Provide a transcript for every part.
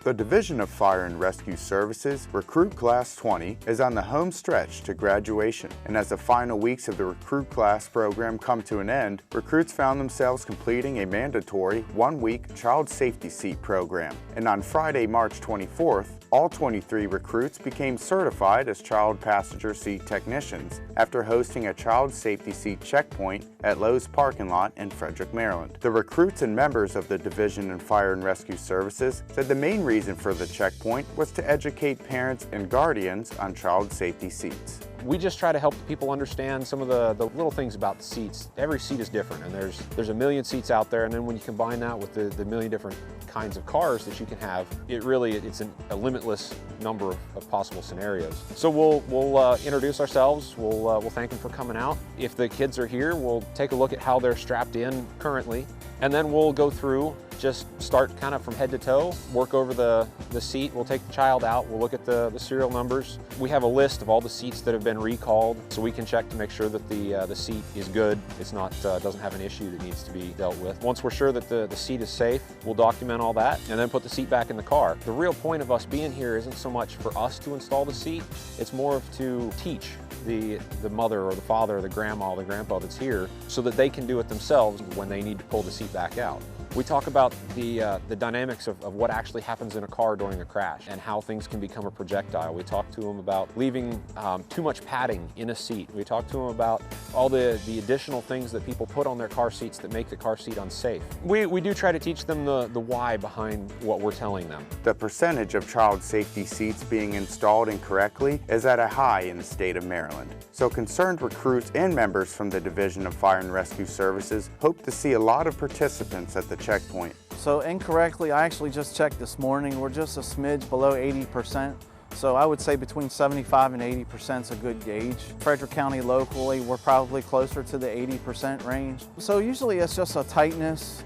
The Division of Fire and Rescue Services Recruit Class 20 is on the home stretch to graduation, and as the final weeks of the Recruit Class program come to an end, recruits found themselves completing a mandatory one-week child safety seat program. And on Friday, March 24th, all 23 recruits became certified as child passenger seat technicians after hosting a child safety seat checkpoint at Lowe's parking lot in Frederick, Maryland. The recruits and members of the Division of Fire and Rescue Services said the main reason for the checkpoint was to educate parents and guardians on child safety seats. We just try to help people understand some of the little things about the seats. Every seat is different, and there's a million seats out there, and then when you combine that with the million different kinds of cars that you can have, it's a limitless number of possible scenarios. So we'll introduce ourselves, we'll thank them for coming out. If the kids are here, we'll take a look at how they're strapped in currently, and then we'll go through, just start kind of from head to toe, work over the seat. We'll take the child out, we'll look at the serial numbers. We have a list of all the seats that have been recalled, so we can check to make sure that the seat is good. It's not doesn't have an issue that needs to be dealt with. Once we're sure that the seat is safe, we'll document all that and then put the seat back in the car. The real point of us being here isn't so much for us to install the seat, it's more of to teach the mother or the father or the grandma or the grandpa that's here so that they can do it themselves when they need to pull the seat back out. We talk about the dynamics of what actually happens in a car during a crash and how things can become a projectile. We talk to them about leaving too much padding in a seat. We talk to them about all the additional things that people put on their car seats that make the car seat unsafe. We do try to teach them the why behind what we're telling them. The percentage of child safety seats being installed incorrectly is at a high in the state of Maryland. So concerned recruits and members from the Division of Fire and Rescue Services hope to see a lot of participants at the checkpoint. So incorrectly, I actually just checked this morning, we're just a smidge below 80%. So I would say between 75 and 80% is a good gauge. Frederick County locally, we're probably closer to the 80% range. So usually it's just a tightness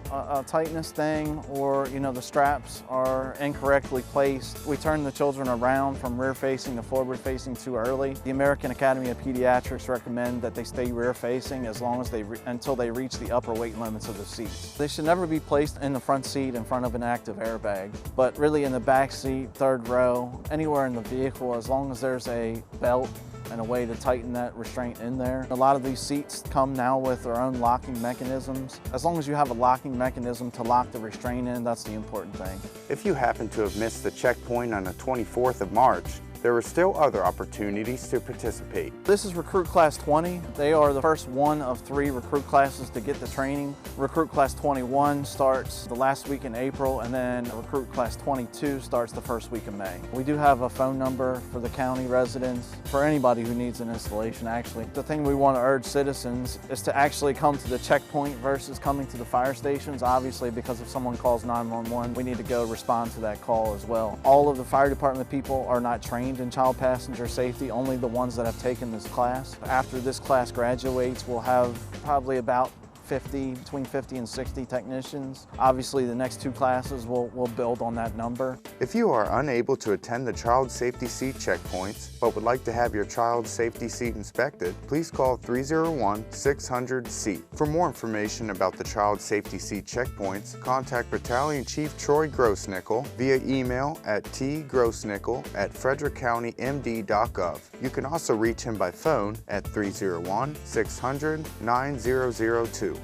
thing, or the straps are incorrectly placed. We turn the children around from rear facing to forward facing too early. The American Academy of Pediatrics recommend that they stay rear facing as long as until they reach the upper weight limits of the seats. They should never be placed in the front seat in front of an active airbag, but really in the back seat, third row, anywhere in the vehicle, as long as there's a belt and a way to tighten that restraint in there. A lot of these seats come now with their own locking mechanisms. As long as you have a locking mechanism to lock the restraint in, that's the important thing. If you happen to have missed the checkpoint on the 24th of March, there are still other opportunities to participate. This is Recruit Class 20. They are the first one of 3 recruit classes to get the training. Recruit Class 21 starts the last week in April, and then Recruit Class 22 starts the first week of May. We do have a phone number for the county residents, for anybody who needs an installation actually. The thing we want to urge citizens is to actually come to the checkpoint versus coming to the fire stations. Obviously, because if someone calls 911, we need to go respond to that call as well. All of the fire department people are not trained in child passenger safety, only the ones that have taken this class. After this class graduates, we'll have probably about between 50 and 60 technicians. Obviously, the next 2 classes will build on that number. If you are unable to attend the child safety seat checkpoints, but would like to have your child safety seat inspected, please call 301-600-SEAT. For more information about the child safety seat checkpoints, contact Battalion Chief Troy Grossnickle via email at tgrossnickle@frederickcountymd.gov. You can also reach him by phone at 301-600-9002.